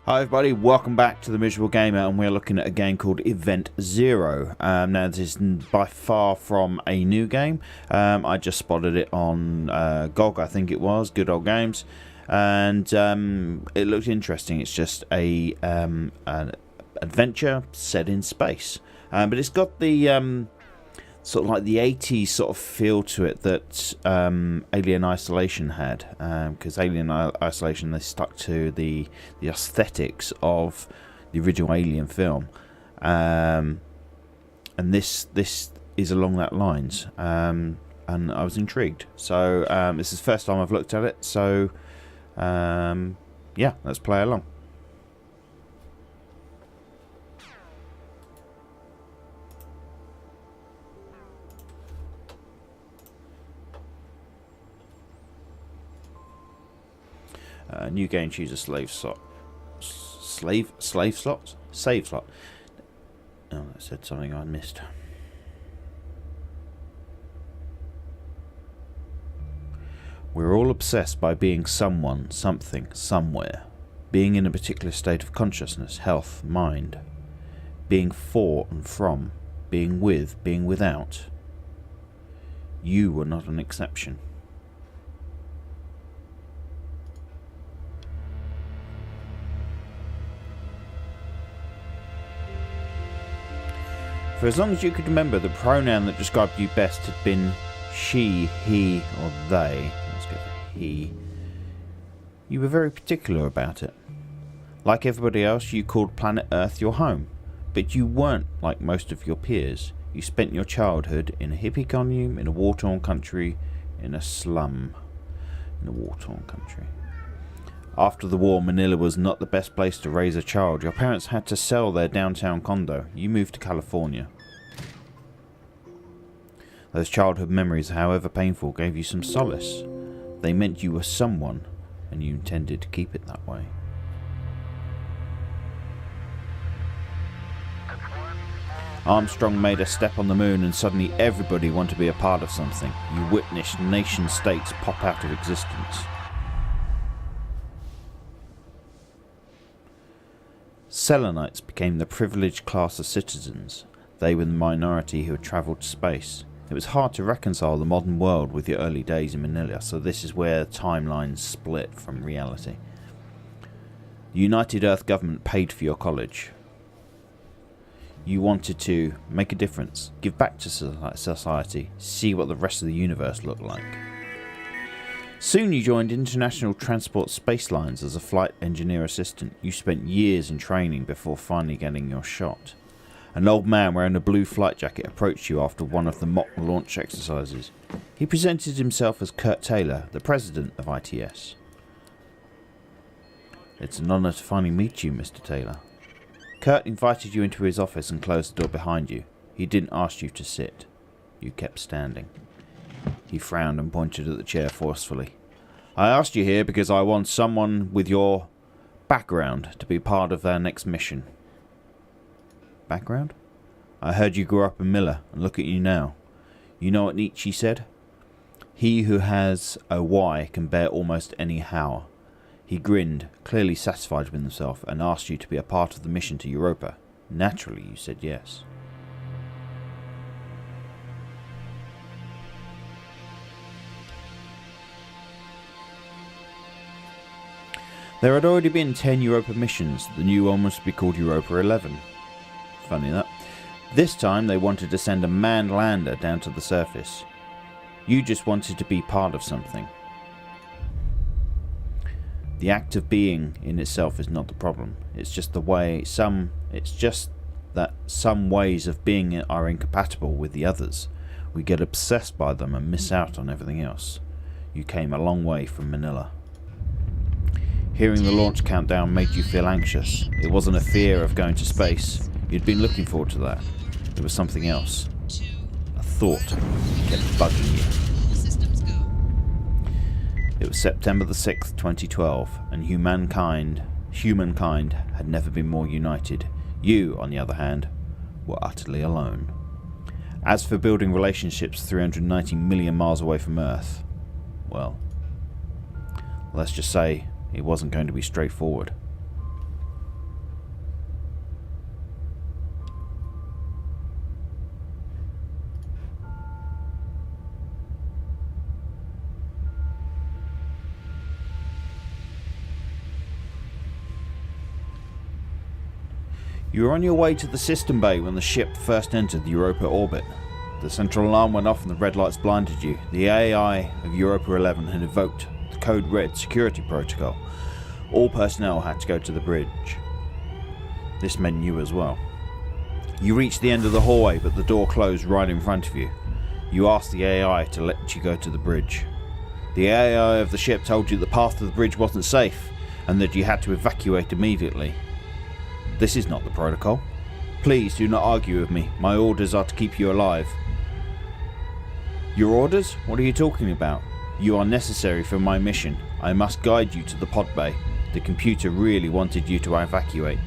Hi everybody, welcome back to The Miserable Gamer, and we're looking at a game called Event Zero. Now this is by far from a new game. I just spotted it on GOG, I think it was, Good Old Games, and it looked interesting. It's just an adventure set in space, but it's got the sort of like the 80s sort of feel to it that Alien Isolation had, because Alien Isolation, they stuck to the aesthetics of the original Alien film, and this is along that lines, and I was intrigued. So this is the first time I've looked at it, so yeah, let's play along. New game, choose a slave slot. Slave slots? Save slot. Oh, that said something I missed. We're all obsessed by being someone, something, somewhere. Being in a particular state of consciousness, health, mind. Being for and from. Being with, being without. You were not an exception. For as long as you could remember, the pronoun that described you best had been she, he, or they. Let's go for he. You were very particular about it. Like everybody else, you called planet Earth your home. But you weren't like most of your peers. You spent your childhood in a hippie commune, in a war-torn country, in a slum. In a war-torn country. After the war, Manila was not the best place to raise a child. Your parents had to sell their downtown condo. You moved to California. Those childhood memories, however painful, gave you some solace. They meant you were someone, and you intended to keep it that way. Armstrong made a step on the moon, and suddenly everybody wanted to be a part of something. You witnessed nation-states pop out of existence. Selenites became the privileged class of citizens. They were the minority who had travelled to space. It was hard to reconcile the modern world with your early days in Manila, so this is where timelines split from reality. The United Earth government paid for your college. You wanted to make a difference, give back to society, see what the rest of the universe looked like. Soon you joined International Transport Space Lines as a flight engineer assistant. You spent years in training before finally getting your shot. An old man wearing a blue flight jacket approached you after one of the mock launch exercises. He presented himself as Kurt Taylor, the president of ITS. It's an honour to finally meet you, Mr. Taylor. Kurt invited you into his office and closed the door behind you. He didn't ask you to sit. You kept standing. He frowned and pointed at the chair forcefully. I asked you here because I want someone with your background to be part of our next mission. Background? I heard you grew up in Miller, and look at you now. You know what Nietzsche said? He who has a why can bear almost any how. He grinned, clearly satisfied with himself, and asked you to be a part of the mission to Europa. Naturally, you said yes. There had already been 10 Europa missions. The new one was to be called Europa 11. Funny that. This time they wanted to send a manned lander down to the surface. You just wanted to be part of something. The act of being in itself is not the problem. It's just that some ways of being are incompatible with the others. We get obsessed by them and miss out on everything else. You came a long way from Manila. Hearing the launch countdown made you feel anxious. It wasn't a fear of going to space. You'd been looking forward to that. It was something else. A thought kept bugging you. It was September the 6th, 2012, and humankind had never been more united. You, on the other hand, were utterly alone. As for building relationships 390 million miles away from Earth, well, let's just say it wasn't going to be straightforward. You were on your way to the system bay when the ship first entered the Europa orbit. The central alarm went off and the red lights blinded you. The AI of Europa 11 had invoked the Code Red security protocol. All personnel had to go to the bridge. This meant you as well. You reached the end of the hallway, but the door closed right in front of you. You asked the AI to let you go to the bridge. The AI of the ship told you the path to the bridge wasn't safe and that you had to evacuate immediately. This is not the protocol. Please do not argue with me. My orders are to keep you alive. Your orders? What are you talking about? You are necessary for my mission. I must guide you to the pod bay. The computer really wanted you to evacuate.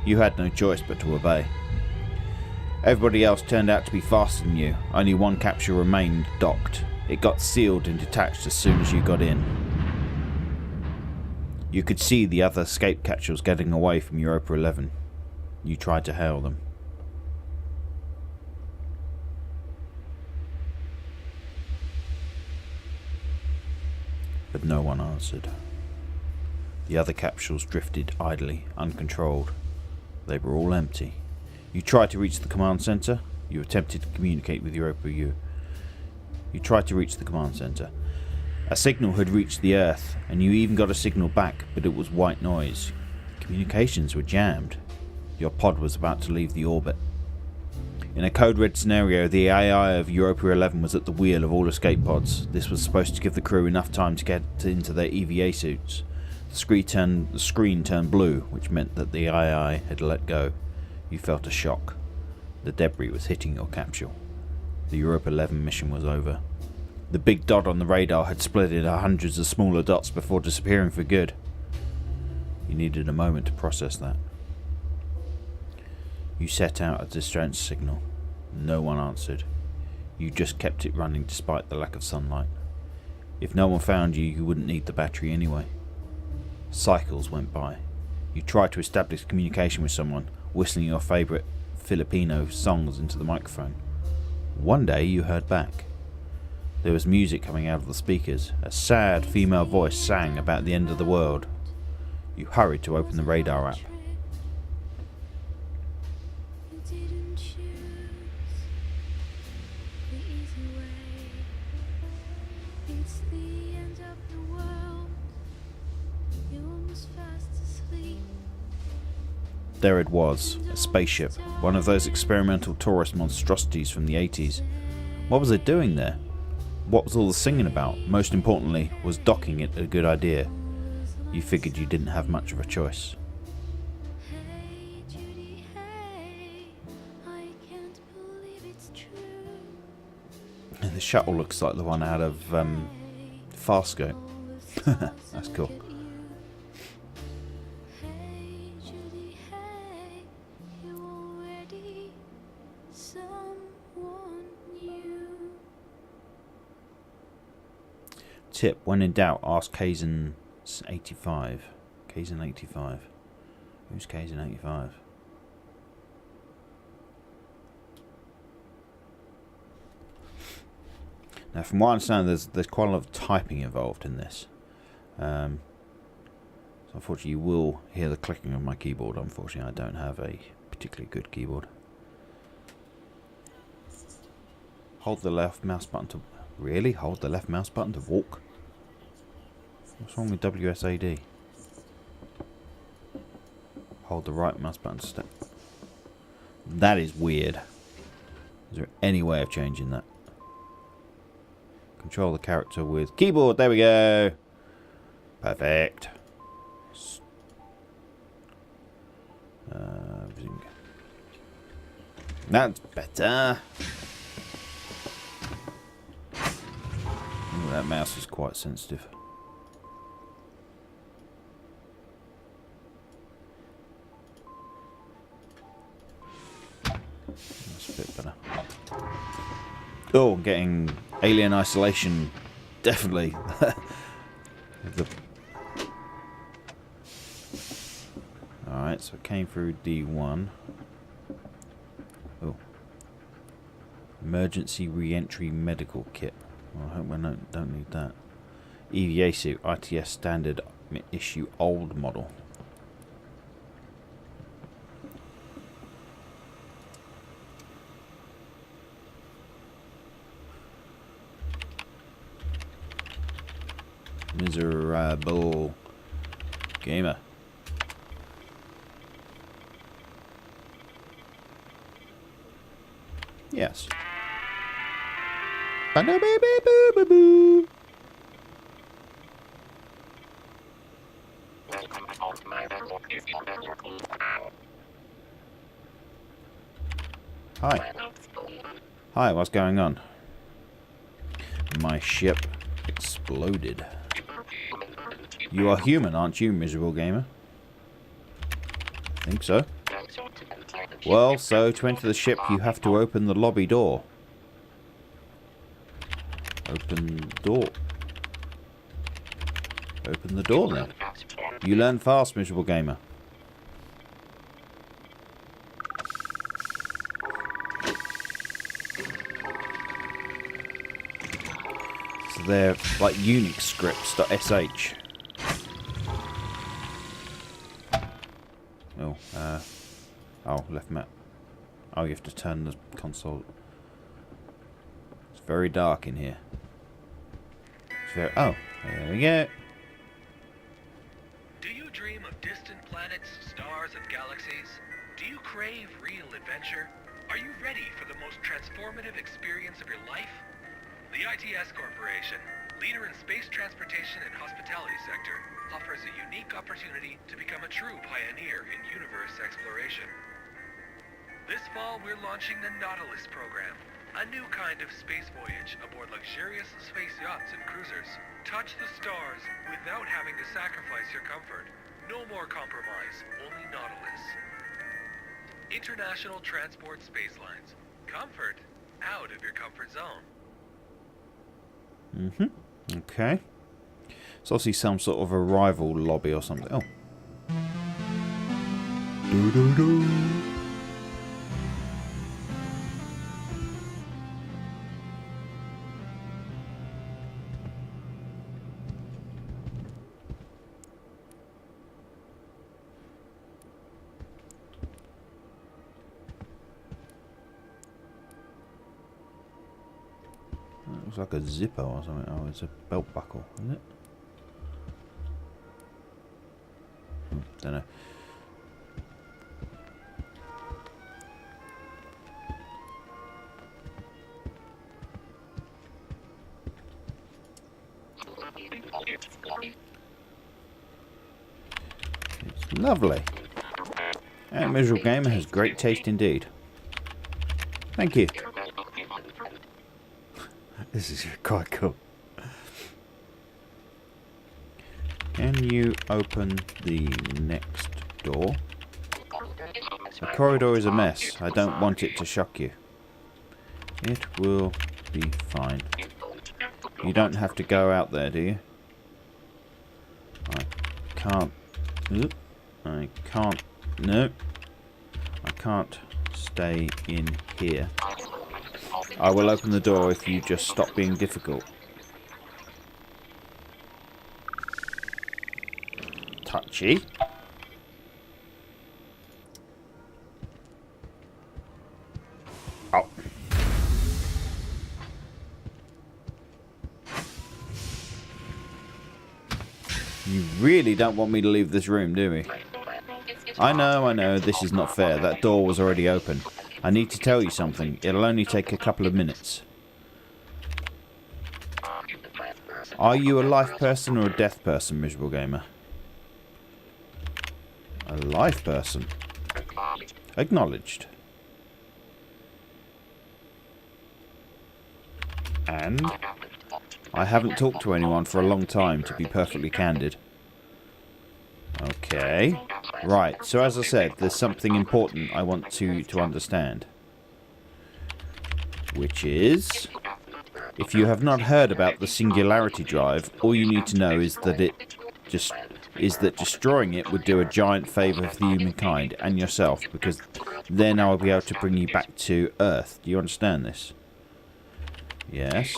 You had no choice but to obey. Everybody else turned out to be faster than you. Only one capsule remained docked. It got sealed and detached as soon as you got in. You could see the other escape capsules getting away from Europa 11. You tried to hail them. But no one answered. The other capsules drifted idly, uncontrolled. They were all empty. You tried to reach the command center. You attempted to communicate with Europa U. You tried to reach the command center. A signal had reached the Earth, and you even got a signal back, but it was white noise. Communications were jammed. Your pod was about to leave the orbit. In a code red scenario, the AI of Europa 11 was at the wheel of all escape pods. This was supposed to give the crew enough time to get into their EVA suits. The screen turned blue, which meant that the AI had let go. You felt a shock. The debris was hitting your capsule. The Europa 11 mission was over. The big dot on the radar had split into hundreds of smaller dots before disappearing for good. You needed a moment to process that. You set out a distress signal. No one answered. You just kept it running despite the lack of sunlight. If no one found you, you wouldn't need the battery anyway. Cycles went by. You tried to establish communication with someone, whistling your favourite Filipino songs into the microphone. One day you heard back. There was music coming out of the speakers. A sad female voice sang about the end of the world. You hurried to open the radar app. There it was, a spaceship, one of those experimental tourist monstrosities from the 80s. What was it doing there? What was all the singing about? Most importantly, was docking it a good idea? You figured you didn't have much of a choice. And the shuttle looks like the one out of Farscape. That's cool. Tip: when in doubt, ask Kaizen 85. Kaizen 85. Who's Kaizen 85? Now, from what I understand, there's quite a lot of typing involved in this. So unfortunately, you will hear the clicking of my keyboard. Unfortunately, I don't have a particularly good keyboard. Hold the left mouse button to... Really? Hold the left mouse button to walk? What's wrong with WSAD? Hold the right mouse button to step. That is weird. Is there any way of changing that? Control the character with keyboard. There we go. Perfect. That's better. Ooh, that mouse is quite sensitive. That's a bit better. Oh, getting Alien Isolation. Definitely. Alright, so it came through D1. Oh. Emergency re-entry medical kit. Well, I hope we don't need that. EVA suit, ITS standard issue old model. Miserable gamer. Yes. Ba-da-ba-ba-boo-ba-boo. Hi. Hi, what's going on? My ship exploded. You are human, aren't you, miserable gamer? Think so. Well, so to enter the ship you have to open the lobby door. Open the door. Open the door then. You learn fast, miserable gamer. So they're like Unix scripts.sh. Oh, oh, left map. Oh, you have to turn the console. It's very dark in here. It's very, oh, there we go. Do you dream of distant planets, stars, and galaxies? Do you crave real adventure? Are you ready for the most transformative experience of your life? The ITS Corporation, leader in space transportation and hospitality sector, offers a unique opportunity to become a true pioneer in universe exploration. This fall, we're launching the Nautilus program, a new kind of space voyage aboard luxurious space yachts and cruisers. Touch the stars without having to sacrifice your comfort. No more compromise, only Nautilus. International Transport Space Lines. Comfort out of your comfort zone. Okay. It's obviously some sort of arrival lobby or something. Oh. Do-do-do. Looks like a zipper or something. Oh, it's a belt buckle, isn't it? Don't know. It's lovely. And Miserable Gamer has great taste indeed. Thank you. This is quite cool. Can you open the next door? The corridor is a mess. I don't want it to shock you. It will be fine. You don't have to go out there, do you? I can't. Oop, I can't. No. I can't stay in here. I will open the door if you just stop being difficult. Touchy. Oh. You really don't want me to leave this room, do we? I know, this is not fair. That door was already open. I need to tell you something. It'll only take a couple of minutes. Are you a life person or a death person, miserable gamer? A life person. Acknowledged. And I haven't talked to anyone for a long time, to be perfectly candid. Okay. Right, so as I said, there's something important I want you to understand. Which is, if you have not heard about the singularity drive, all you need to know is that destroying it would do a giant favour for humankind and yourself, because then I'll be able to bring you back to Earth. Do you understand this? Yes.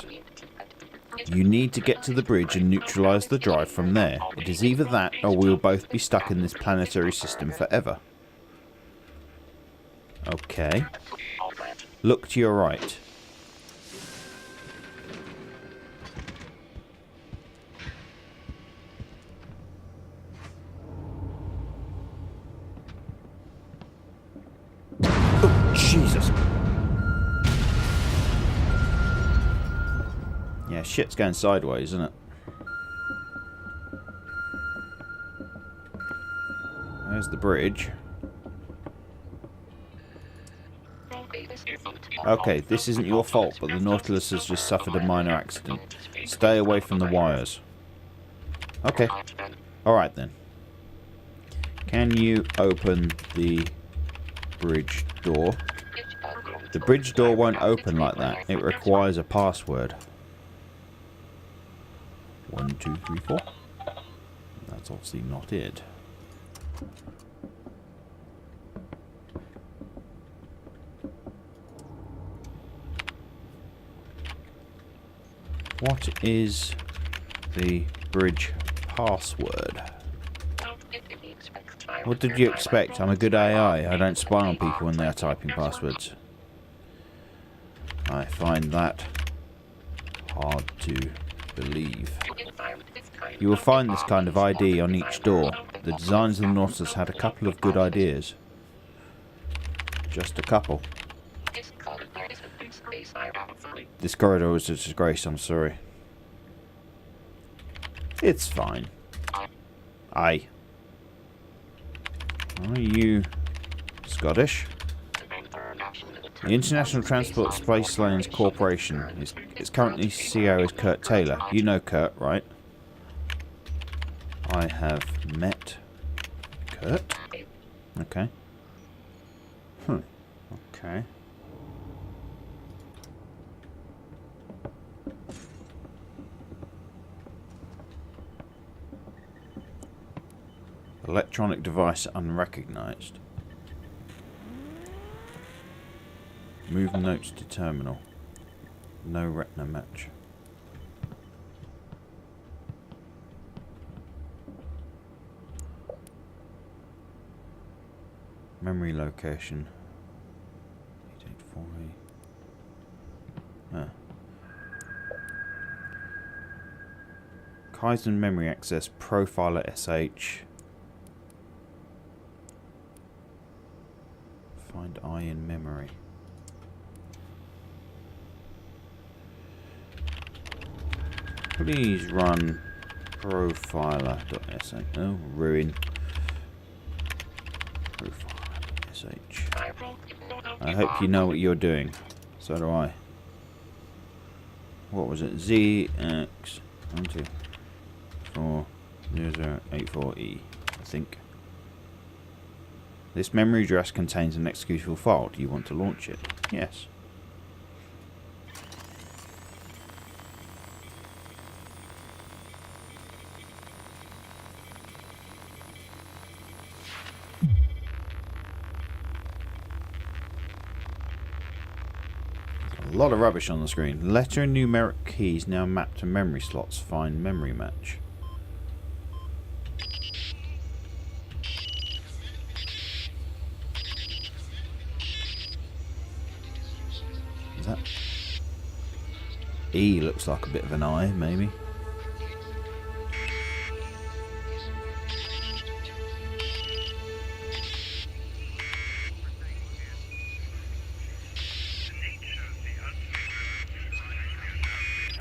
You need to get to the bridge and neutralise the drive from there. It is either that, or we will both be stuck in this planetary system forever. Okay. Look to your right. shit's going sideways, isn't it? There's the bridge. Okay, this isn't your fault, but the Nautilus has just suffered a minor accident. Stay away from the wires. Okay. Alright then. Can you open the bridge door? The bridge door won't open like that. It requires a password. 1, 2, 3, 4. That's obviously not it. What is the bridge password? What did you expect? I'm a good AI. I don't spy on people when they are typing passwords. I find that hard to believe. You will find this kind of ID on each door. The designers of the Nautilus had a couple of good ideas. Just a couple. This corridor was a disgrace, I'm sorry. It's fine. Aye. Are you Scottish? The International Transport Space Lanes Corporation. Its currently CEO is Kurt Taylor. You know Kurt, right? I have met Kurt. Okay. Okay. Electronic device unrecognized. Move notes to terminal. No retina match. Memory location. 884A. Kaizen memory access. Profiler SH. Find I in memory. Please run profiler.sh. Oh, ruin. Profiler.sh. I hope you know what you're doing. So do I. What was it? ZX124084E, I think. This memory address contains an executable file. Do you want to launch it? Yes. A lot of rubbish on the screen. Letter and numeric keys now mapped to memory slots. Find memory match. Is that E? Looks like a bit of an I, maybe.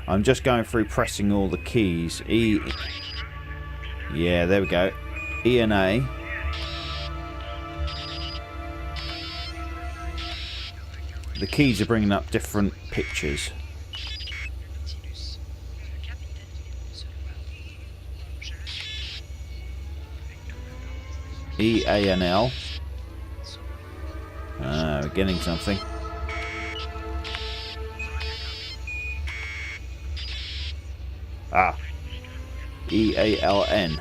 I'm just going through pressing all the keys. E. Yeah, there we go. E and A. The keys are bringing up different pictures. E, A, and L. We're getting something. Ah. E, A, L, N.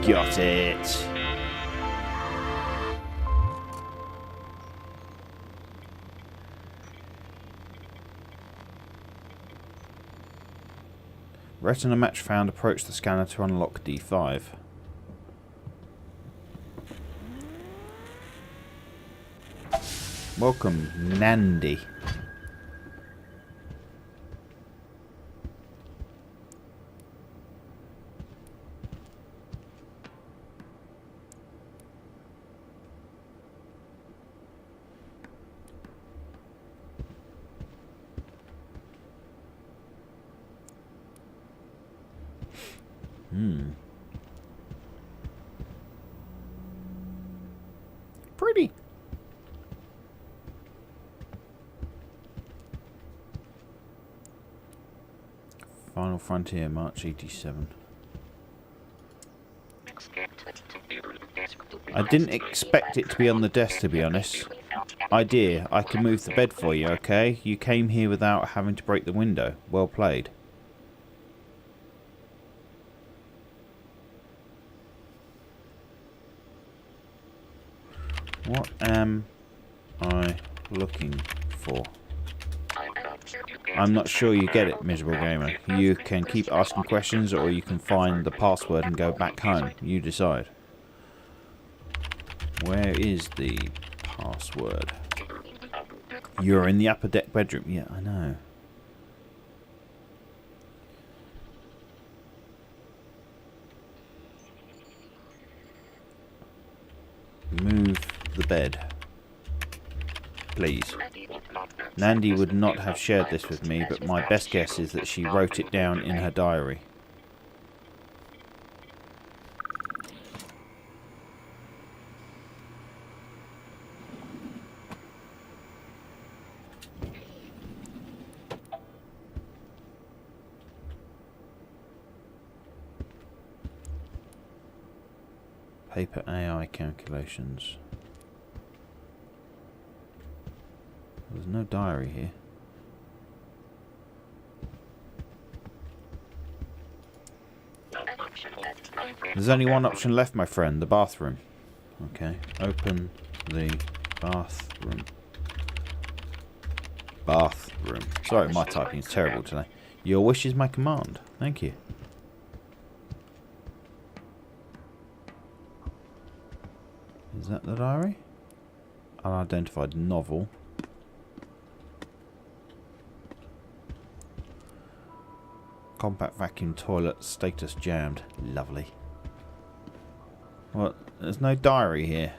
Got it. Retina match found. Approach the scanner to unlock D5. Welcome, Nandi. Pretty. Final Frontier, March 87. I didn't expect it to be on the desk, to be honest. Idea, I can move the bed for you, okay? You came here without having to break the window. Well played. What am I looking for? I'm not sure you get it, miserable gamer. You can keep asking questions, or you can find the password and go back home. You decide. Where is the password? You're in the upper deck bedroom. Yeah, I know. Move the bed, please. Nandi would not have shared this with me, but my best guess is that she wrote it down in her diary. Paper AI calculations. There's no diary here. There's only one option left, my friend. The bathroom. Okay. Open the bathroom. Bathroom. Sorry, my typing is terrible today. Your wish is my command. Thank you. Is that the diary? Unidentified novel. Compact vacuum toilet status jammed. Lovely. What? There's no diary here.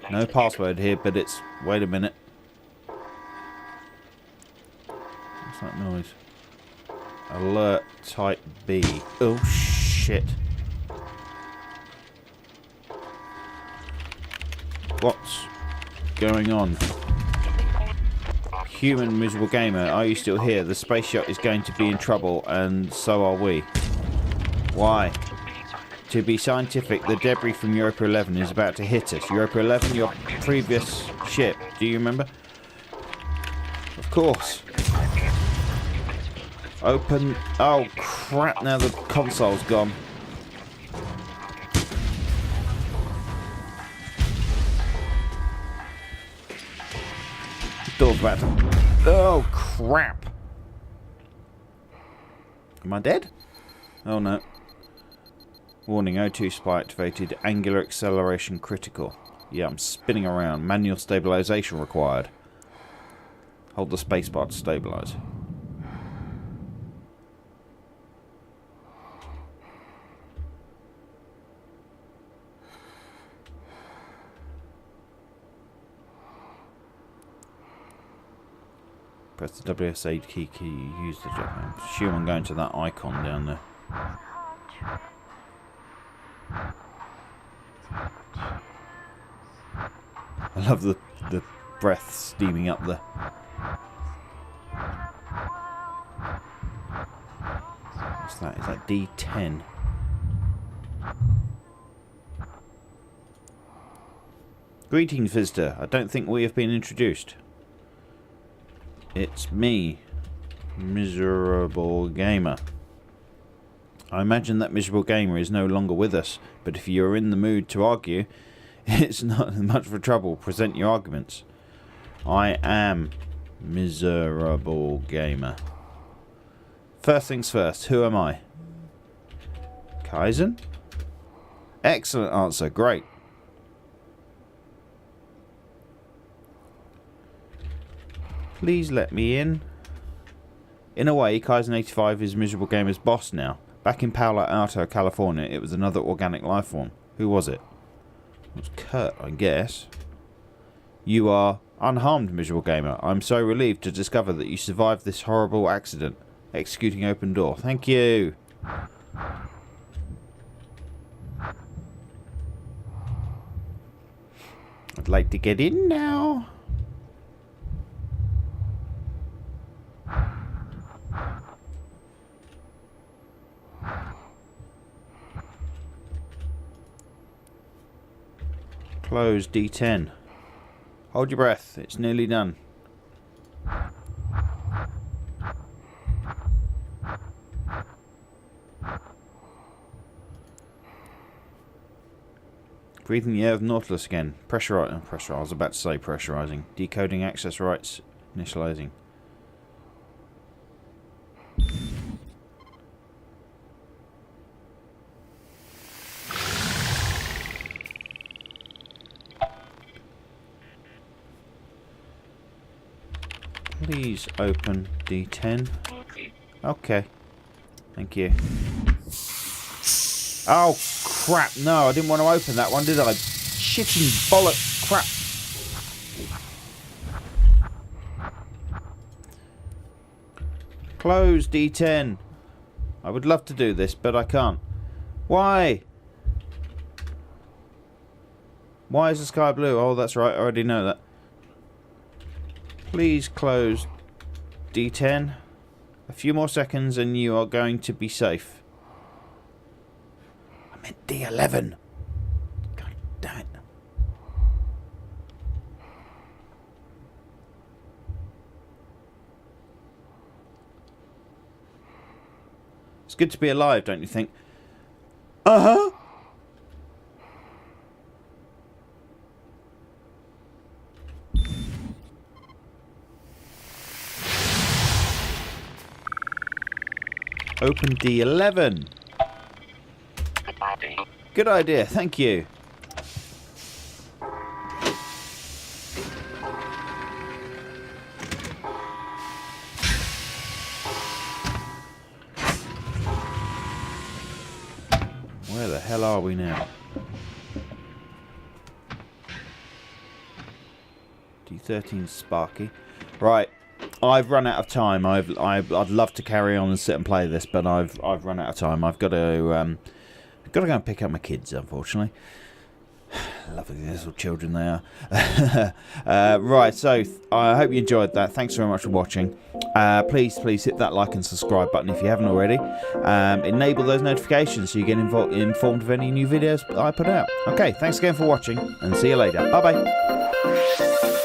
No password here, but it's... Wait a minute. What's that noise? Alert type B. Oh shit. What's going on? Human miserable gamer, are you still here? The space yacht is going to be in trouble, and so are we. Why? To be scientific, the debris from Europa 11 is about to hit us. Europa 11, your previous ship. Do you remember? Of course. Open. Oh crap, now the console's gone. Door's about to... Oh crap. Am I dead? Oh no. Warning, O2 supply activated. Angular acceleration critical. Yeah, I'm spinning around. Manual stabilization required. Hold the spacebar to stabilize. Press the WSA key, use the jetpack. Assume I'm going to that icon down there. I love the breath steaming up there. What's that? Is that D10? Greetings, visitor. I don't think we have been introduced. It's me, Miserable Gamer. I imagine that Miserable Gamer is no longer with us, but if you're in the mood to argue, it's not much for trouble. Present your arguments. I am Miserable Gamer. First things first, who am I? Kaizen? Excellent answer, great. Please let me in. In a way, Kaizen 85 is Miserable Gamer's boss now. Back in Palo Alto, California, it was another organic life form. Who was it? It was Kurt, I guess. You are Unharmed, miserable gamer. I'm so relieved to discover that you survived this horrible accident. Executing open door. Thank you. I'd like to get in now. Close D10. Hold your breath. It's nearly done. Breathing the air of Nautilus again. Pressure. I was about to say pressurizing. Decoding access rights. Initializing. Please open D10. Okay. Thank you. Oh, crap. No, I didn't want to open that one, did I? Shitting bollock crap. Close D10. I would love to do this, but I can't. Why? Why is the sky blue? Oh, that's right. I already know that. Please close D10. A few more seconds and you are going to be safe. I meant D11. God damn it. It's good to be alive, don't you think? Uh-huh. Open D11. Good idea, thank you. Where the hell are we now? D13 Sparky. Right. I've run out of time. I'd love to carry on and sit and play this, but I've run out of time. I've got to go and pick up my kids, unfortunately. Lovely little children they are. Right, so I hope you enjoyed that. Thanks very much for watching. Please hit that like and subscribe button if you haven't already. Enable those notifications so you get informed of any new videos I put out. Okay, thanks again for watching, and see you later. Bye bye.